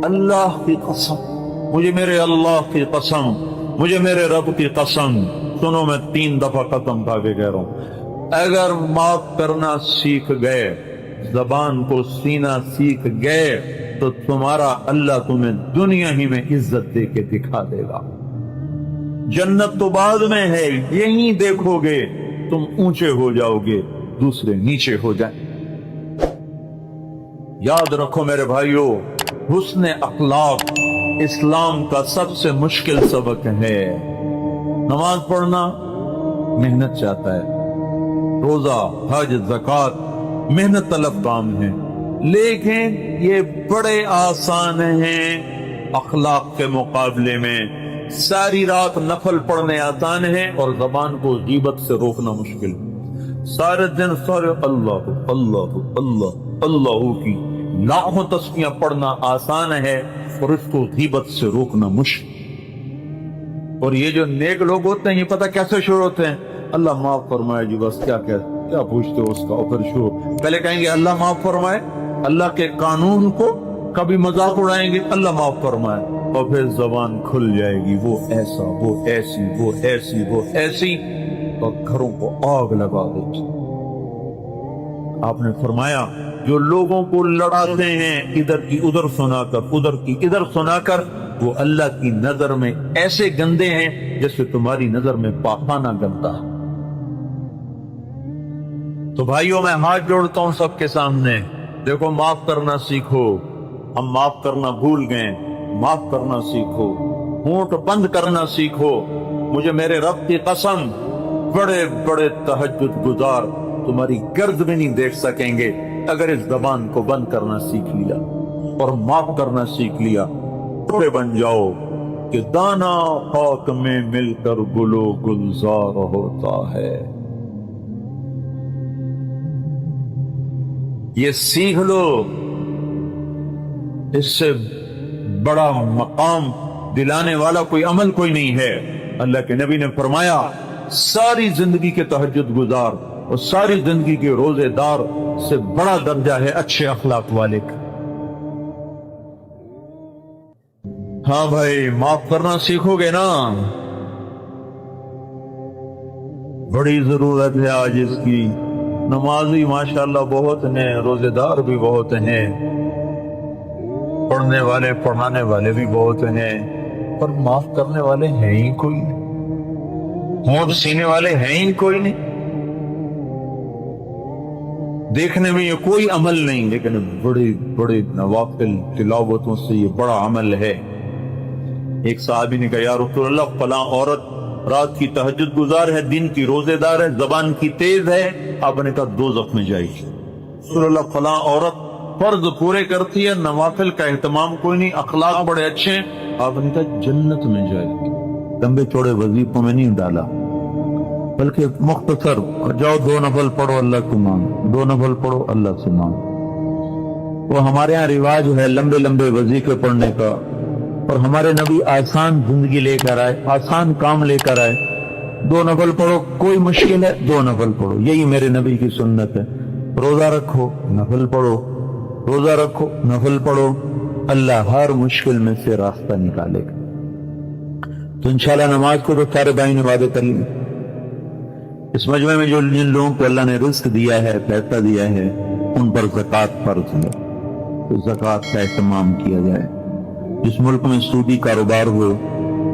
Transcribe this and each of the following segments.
اللہ کی قسم، مجھے میرے اللہ کی قسم، مجھے میرے رب کی قسم، سنو میں 3 دفعہ قسم کھا کے کہہ رہا ہوں، اگر معاف کرنا سیکھ گئے، زبان کو سینا سیکھ گئے، تو تمہارا اللہ تمہیں دنیا ہی میں عزت دے کے دکھا دے گا۔ جنت تو بعد میں ہے، یہی دیکھو گے تم اونچے ہو جاؤ گے، دوسرے نیچے ہو جائیں۔ یاد رکھو میرے بھائیو، حسن اخلاق اسلام کا سب سے مشکل سبق ہے۔ نماز پڑھنا محنت چاہتا ہے، روزہ، حج، زکوٰۃ محنت طلب کام ہے، لیکن یہ بڑے آسان ہیں اخلاق کے مقابلے میں۔ ساری رات نفل پڑھنے آسان ہے اور زبان کو غیبت سے روکنا مشکل۔ سارے دن سارے اللہ اللہ اللہ اللہ کی لاکھوں تسبیحاں پڑھنا آسان ہے اور اس کو غیبت سے روکنا مشکل۔ اور یہ جو نیک لوگ ہوتے ہیں، یہ پتہ کیسے شروع ہوتے ہیں؟ اللہ معاف فرمائے جی، بس کیا پوچھتے ہو اس کا؟ اور پھر شروع پہلے کہیں گے اللہ معاف فرمائے، اللہ کے قانون کو کبھی مذاق اڑائیں گے، اللہ معاف فرمائے، اور پھر زبان کھل جائے گی، وہ ایسا، وہ ایسی، وہ ایسی، وہ ایسی، اور گھروں کو آگ لگا دیتی۔ آپ نے فرمایا جو لوگوں کو لڑاتے ہیں ادھر کی ادھر سنا کر، ادھر کی ادھر سنا کر، وہ اللہ کی نظر میں ایسے گندے ہیں جیسے تمہاری نظر میں پاخانہ گندا۔ تو بھائیوں میں ہاتھ جوڑتا ہوں سب کے سامنے، دیکھو معاف کرنا سیکھو۔ ہم معاف کرنا بھول گئے، معاف کرنا سیکھو، ہونٹ بند کرنا سیکھو۔ مجھے میرے رب کی قسم، بڑے بڑے تہجد گزار تمہاری گرد بھی نہیں دیکھ سکیں گے اگر اس زبان کو بند کرنا سیکھ لیا اور معاف کرنا سیکھ لیا۔ ٹکڑے بن جاؤ کہ دانا خاک میں مل کر گلو گلزار ہوتا ہے۔ یہ سیکھ لو، اس سے بڑا مقام دلانے والا کوئی عمل کوئی نہیں ہے۔ اللہ کے نبی نے فرمایا ساری زندگی کے تہجد گزار اور ساری زندگی کے روزے دار سے بڑا درجہ ہے اچھے اخلاق والے کا۔ ہاں بھائی، معاف کرنا سیکھو گے نا؟ بڑی ضرورت ہے آج اس کی۔ نمازی ماشاءاللہ بہت ہیں، روزے دار بھی بہت ہیں، پڑھنے والے پڑھانے والے بھی بہت ہیں، پر معاف کرنے والے ہیں ہی کوئی نہیں، ہونٹ سینے والے ہیں ہی کوئی نہیں۔ دیکھنے میں یہ کوئی عمل نہیں، لیکن بڑی بڑی نوافل تلاوتوں سے یہ بڑا عمل ہے۔ ایک صحابی نے کہا یا رسول اللہ، فلاں عورت رات کی تہجد گزار ہے، دن کی روزے دار ہے، زبان کی تیز ہے، آپ نے کہا دوزخ میں جائے گی۔ رسول اللہ، فلاں عورت فرض پورے کرتی ہے، نوافل کا اہتمام کوئی نہیں، اخلاق بڑے اچھے ہیں، آپ نے کہا جنت میں جائے گی۔ لمبے چوڑے وظیفوں میں نہیں ڈالا، بلکہ مختصر، جاؤ 2 نفل پڑھو اللہ کو مانگو، 2 نفل پڑھو اللہ سے مانگو۔ وہ ہمارے ہاں رواج ہے لمبے لمبے وظیفے پڑھنے کا، اور ہمارے نبی آسان زندگی لے کر آئے، آسان کام لے کر آئے۔ 2 نفل پڑھو، کوئی مشکل ہے 2 نفل پڑھو، یہی میرے نبی کی سنت ہے۔ روزہ رکھو، نفل پڑھو، روزہ رکھو، نفل پڑھو، اللہ ہر مشکل میں سے راستہ نکالے گا۔ تو انشاءاللہ نماز کو تو سارے بھائی نے وعدے کر لی۔ اس مجمع میں جن لوگوں کو اللہ نے رزق دیا ہے، پیسہ دیا ہے، ان پر زکوٰۃ فرض ہے، تو زکوٰۃ کا اہتمام کیا جائے۔ جس ملک میں سودی کاروبار ہو،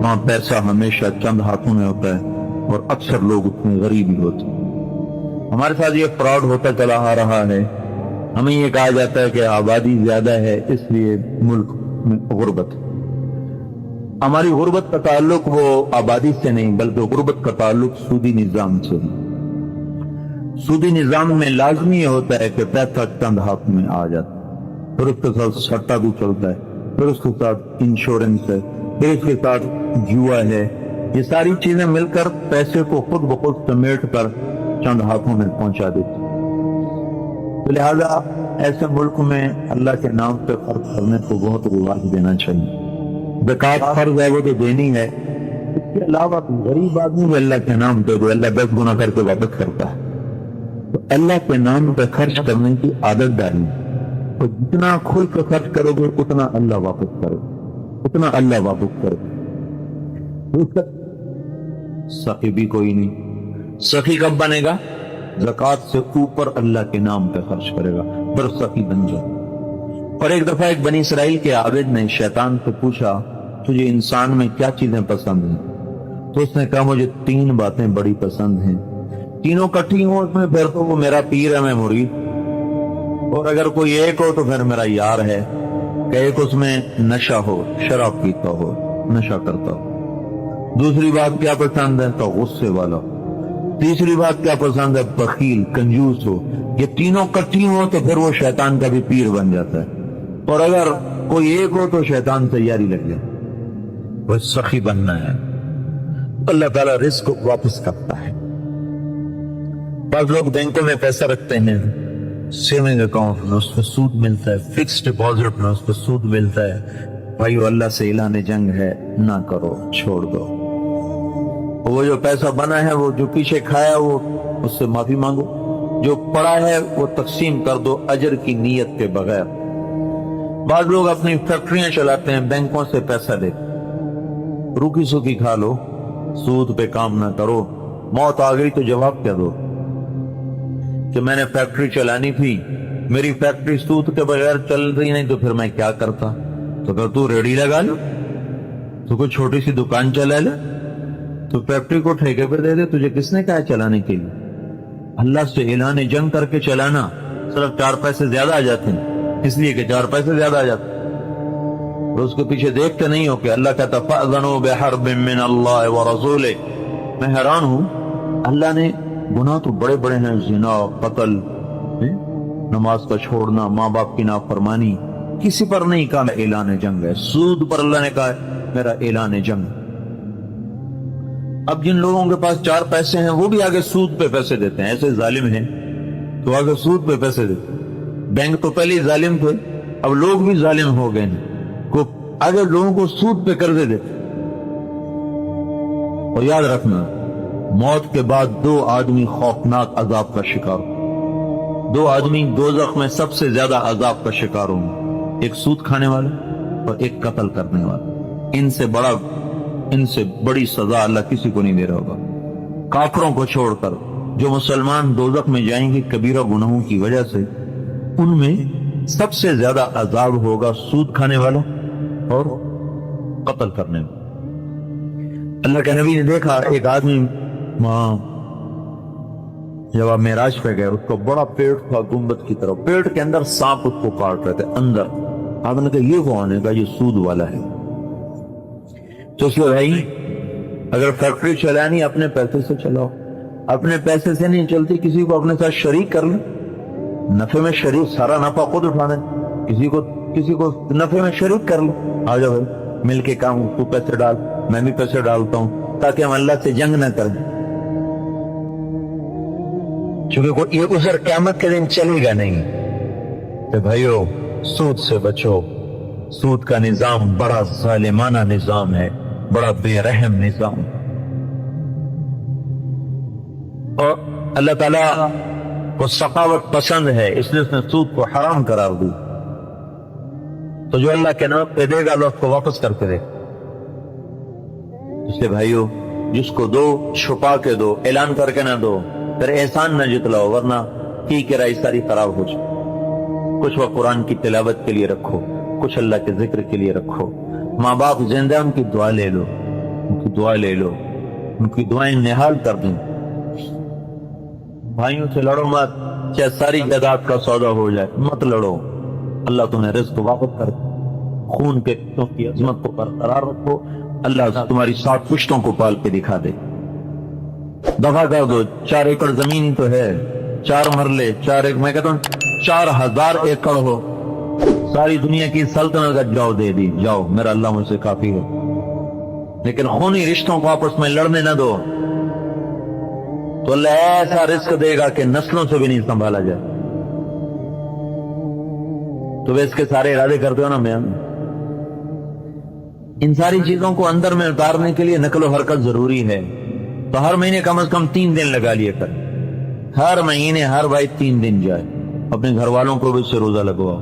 وہاں پیسہ ہمیشہ چند ہاتھوں میں ہوتا ہے اور اکثر لوگ اس میں غریب ہی ہوتے ہیں۔ ہمارے ساتھ یہ فراڈ ہوتا چلا آ رہا ہے۔ ہمیں یہ کہا جاتا ہے کہ آبادی زیادہ ہے اس لیے ملک میں غربت۔ ہماری غربت کا تعلق وہ آبادی سے نہیں، بلکہ غربت کا تعلق سودی نظام سے ہے۔ سودی نظام میں لازمی یہ ہوتا ہے کہ پیسہ چند ہاتھ میں آ جاتا ہے، پھر اس کے ساتھ سٹا بھی چلتا ہے، پھر اس کے ساتھ انشورنس ہے، پھر اس کے ساتھ جوا ہے۔ یہ ساری چیزیں مل کر پیسے کو خود بخود سمیٹ کر چند ہاتھوں میں پہنچا دیتی۔ تو لہذا ایسے ملک میں اللہ کے نام پہ خرچ کرنے کو بہت رواج دینا چاہیے۔ زکوٰۃ فرض ہے، وہ تو دینی ہے۔ اس کے علاوہ غریب آدمی بھی اللہ کے نام پہ، اللہ 10 گنا کر کے واپس کرتا ہے، تو اللہ کے نام پہ خرچ کرنے کی عادت ڈالیں۔ تو جتنا کھل کر خرچ کرو گے اتنا اللہ واپس کرے، اتنا اللہ واپس کرے۔ سخی بھی کوئی نہیں۔ سخی کب بنے گا؟ زکوٰۃ سے اوپر اللہ کے نام پہ خرچ کرے گا، پھر سخی بن جائے۔ اور ایک دفعہ ایک بنی اسرائیل کے عابد نے شیطان سے پوچھا تجھے انسان میں کیا چیزیں پسند ہیں؟ تو اس نے کہا مجھے 3 باتیں بڑی پسند ہیں، تینوں کٹھی ہوں اس میں پھر تو وہ میرا پیر ہے، میں مرید، اور اگر کوئی ایک ہو تو پھر میرا یار ہے، کہ ایک اس میں نشہ ہو، شراب پیتا ہو، نشہ کرتا ہو۔ دوسری بات کیا پسند ہے؟ تو غصے والا۔ تیسری بات کیا پسند ہے؟ بخیل، کنجوس ہو۔ یہ تینوں کٹھی ہو تو پھر وہ شیطان کا بھی پیر بن جاتا ہے، اور اگر کوئی ایک ہو تو شیطان تیاری لگ جائے۔ وہ سخی بننا ہے، اللہ تعالیٰ رزق کو واپس کرتا ہے۔ بعض لوگ بینکوں میں پیسہ رکھتے ہیں، سیونگ اکاؤنٹ میں اس پہ سود ملتا ہے، فکس ڈپازٹ میں اس پہ سود ملتا ہے۔ بھائیو اللہ سے اعلان جنگ ہے، نہ کرو، چھوڑ دو۔ وہ جو پیسہ بنا ہے، وہ جو پیچھے کھایا وہ اس سے معافی مانگو، جو پڑا ہے وہ تقسیم کر دو اجر کی نیت کے بغیر۔ بعض لوگ اپنی فیکٹریاں چلاتے ہیں، بینکوں سے پیسہ لے، روکی سوکی کھا لو، سود پہ کام نہ کرو، موت آ گئی تو جواب کیا دو کہ میں نے فیکٹری چلانی تھی، میری فیکٹری سود کے بغیر چل رہی نہیں تو پھر میں کیا کرتا؟ تو پھر تو ریڑھی لگا لو، تو کوئی چھوٹی سی دکان چلا لے، تو فیکٹری کو ٹھیکے پہ دے دے، تجھے کس نے کہا چلانے کے لیے؟ اللہ سے اعلان جنگ کر کے چلانا، صرف 4 پیسے زیادہ آ جاتے ہیں، اس لیے کہ 4 پیسے زیادہ آ جاتے ہیں، اور اس کے پیچھے دیکھتے نہیں ہو کہ اللہ کہتا فَأْذَنُوا بِحَرْبٍ مِّنَ اللَّهِ وَرَسُولِهِ۔ میں حیران ہوں، اللہ نے گناہ تو بڑے بڑے ہیں، زنا، قتل، نماز کا چھوڑنا، ماں باپ کی نافرمانی، کسی پر نہیں کہا اعلان جنگ ہے۔ سود پر اللہ نے کہا میرا اعلان جنگ۔ اب جن لوگوں کے پاس 4 پیسے ہیں وہ بھی آگے سود پہ پیسے دیتے ہیں، ایسے ظالم ہیں تو آگے سود پہ پیسے دیتے ہیں۔ بینک تو پہلے ہی ظالم تھے، اب لوگ بھی ظالم ہو گئے ہیں، اگر لوگوں کو سود پہ قرضے دیتے۔ اور یاد رکھنا، موت کے بعد 2 آدمی خوفناک عذاب کا شکار ہوں، 2 آدمی دوزخ میں سب سے زیادہ عذاب کا شکار ہوں، ایک سود کھانے والا اور ایک قتل کرنے والا۔ ان سے بڑی سزا اللہ کسی کو نہیں دے رہا ہوگا۔ کافروں کو چھوڑ کر جو مسلمان دوزخ میں جائیں گے کبیرہ گناہوں کی وجہ سے، ان میں سب سے زیادہ عذاب ہوگا سود کھانے والا اور قتل کرنے والا۔ اللہ کے نبی نے دیکھا ایک آدمی جب آپ معراج پہ گئے، اس کو بڑا پیٹ تھا گنبد کی طرف، پیٹ کے اندر سانپ اس کو کاٹ رہے تھے اندر۔ آپ نے کہا یہ کون ہے؟ کہا یہ سود والا ہے۔ تو اس کو بھائی اگر فیکٹری چلانی اپنے پیسے سے چلاؤ، اپنے پیسے سے نہیں چلتی کسی کو اپنے ساتھ شریک کر لیں، نفع میں شریک، سارا نفع خود اٹھانا، کسی کو نفع میں شریک کر لو، آ جاؤ بھائی مل کے کام، تو پیسے ڈال میں بھی پیسے ڈالتا ہوں، تاکہ ہم اللہ سے جنگ نہ کریں، چونکہ یہ عذر قیامت کے دن چلے گا نہیں۔ کہ بھائیو سود سے بچو، سود کا نظام بڑا ظالمانہ نظام ہے، بڑا بے رحم نظام، اور اللہ تعالیٰ کو سخاوت پسند ہے، اس لیے اس نے سود کو حرام قرار دی۔ تو جو اللہ کے نام پہ دے گا اللہ اس کو واپس کر کے دے۔ اس لیے بھائیو جس کو دو چھپا کے دو، اعلان کر کے نہ دو، پھر احسان نہ جتلاؤ، ورنہ کی کرائی ساری خراب ہو جائے۔ کچھ وقت قرآن کی تلاوت کے لیے رکھو، کچھ اللہ کے ذکر کے لیے رکھو۔ ماں باپ زندہ ان کی دعا لے لو، ان کی دعائیں نہال کر دیں۔ بھائیوں سے لڑو مت، چاہے ساری جائیداد کا سودا ہو جائے، مت لڑو، اللہ تمہیں رزق واپس کر دے۔ خون کے رشتوں کی عظمت کو برقرار رکھو، اللہ تمہاری 7 پشتوں کو پال کے دکھا دے۔ دفع کر دو، 4 ایکڑ زمین تو ہے، 4 مرلے، میں کہتا ہوں 4000 ایکڑ ہو، ساری دنیا کی سلطنت جاؤ دے دی، جاؤ میرا اللہ مجھ سے کافی ہے، لیکن خونی رشتوں کو آپس میں لڑنے نہ دو، تو اللہ ایسا رزق دے گا کہ نسلوں سے بھی نہیں سنبھالا جائے۔ تو وہ اس کے سارے ارادے کرتے ہو نا میں، ان ساری چیزوں کو اندر میں اتارنے کے لیے نقل و حرکت ضروری ہے۔ تو ہر مہینے کم از کم 3 دن لگا لیے کر، ہر مہینے ہر بھائی 3 دن جائے، اپنے گھر والوں کو بھی اس سے روزہ لگواؤ،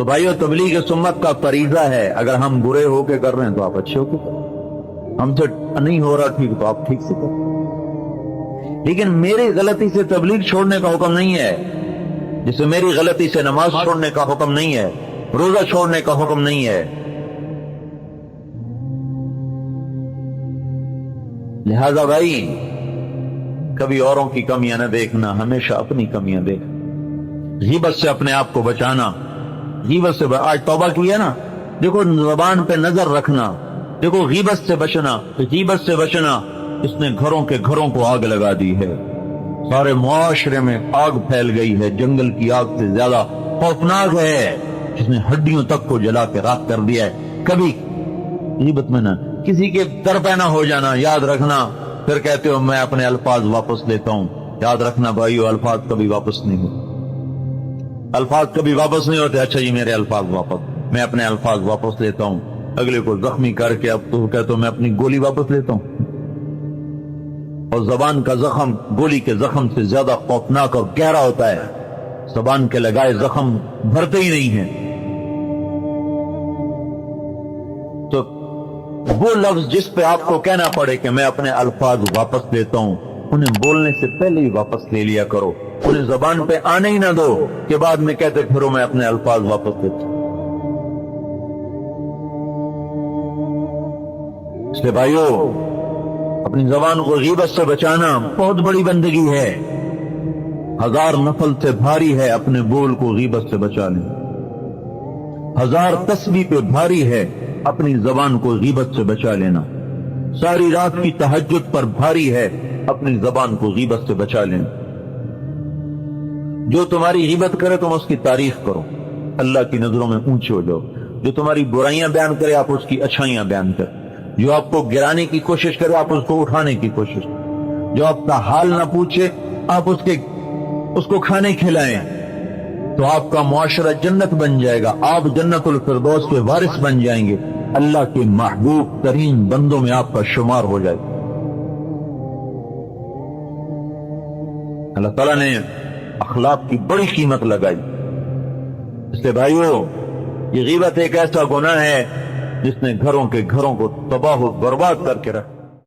تو بھائیو تبلیغ سنت کا فریضہ ہے، اگر ہم برے ہو کے کر رہے ہیں تو آپ اچھے ہو کے کریں، ہم سے نہیں ہو رہا ٹھیک تو آپ ٹھیک سے کریں، لیکن میری غلطی سے تبلیغ چھوڑنے کا حکم نہیں ہے، جسے میری غلطی سے نماز چھوڑنے کا حکم نہیں ہے، روزہ چھوڑنے کا حکم نہیں ہے۔ لہذا بھائی کبھی اوروں کی کمیاں نہ دیکھنا، ہمیشہ اپنی کمیاں دیکھ، غیبت سے اپنے آپ کو بچانا، غیبت سے آج توبہ کی ہے نا، دیکھو زبان پہ نظر رکھنا، دیکھو غیبت سے بچنا، غیبت سے بچنا اس نے گھروں کو آگ لگا دی ہے، سارے معاشرے میں آگ پھیل گئی ہے، جنگل کی آگ سے زیادہ خوفناک ہے، جس نے ہڈیوں تک کو جلا کے راکھ کر دیا ہے۔ کبھی غیبت میں نہ کسی کے در پہ نہ ہو جانا، یاد رکھنا، پھر کہتے ہو میں اپنے الفاظ واپس لیتا ہوں، یاد رکھنا بھائیو الفاظ کبھی واپس نہیں ہوتے، الفاظ کبھی واپس نہیں ہوتے۔ اچھا جی میرے الفاظ واپس، میں اپنے الفاظ واپس لیتا ہوں، اگلے کو زخمی کر کے اب تو کہتے ہو میں اپنی گولی واپس لیتا ہوں، اور زبان کا زخم گولی کے زخم سے زیادہ خوفناک اور گہرا ہوتا ہے، زبان کے لگائے زخم بھرتے ہی نہیں ہیں۔ تو وہ لفظ جس پہ آپ کو کہنا پڑے کہ میں اپنے الفاظ واپس لیتا ہوں، انہیں بولنے سے پہلے ہی واپس لے لیا کرو، انہیں زبان پہ آنے ہی نہ دو کہ بعد میں کہتے پھرو میں اپنے الفاظ واپس لیتا ہوں۔ اس لیے بھائیو اپنی زبان کو غیبت سے بچانا بہت بڑی بندگی ہے، 1000 نفل سے بھاری ہے اپنے بول کو غیبت سے بچا لیں، 1000 تسبیح پہ بھاری ہے اپنی زبان کو غیبت سے بچا لینا، ساری رات کی تہجد پر بھاری ہے اپنی زبان کو غیبت سے بچا لینا۔ جو تمہاری غیبت کرے تم اس کی تعریف کرو، اللہ کی نظروں میں اونچے ہو جاؤ، جو تمہاری برائیاں بیان کرے آپ اس کی اچھائیاں بیان کریں، جو آپ کو گرانے کی کوشش کرے آپ اس کو اٹھانے کی کوشش کریں، جو آپ کا حال نہ پوچھے آپ اس کو کھانے کھلائیں، تو آپ کا معاشرہ جنت بن جائے گا، آپ جنت الفردوس کے وارث بن جائیں گے، اللہ کے محبوب ترین بندوں میں آپ کا شمار ہو جائے گا۔ اللہ تعالیٰ نے اخلاق کی بڑی قیمت لگائی، اس لیے بھائیو یہ غیبت ایک ایسا گناہ ہے جس نے گھروں کو تباہ و برباد کر کے رکھا۔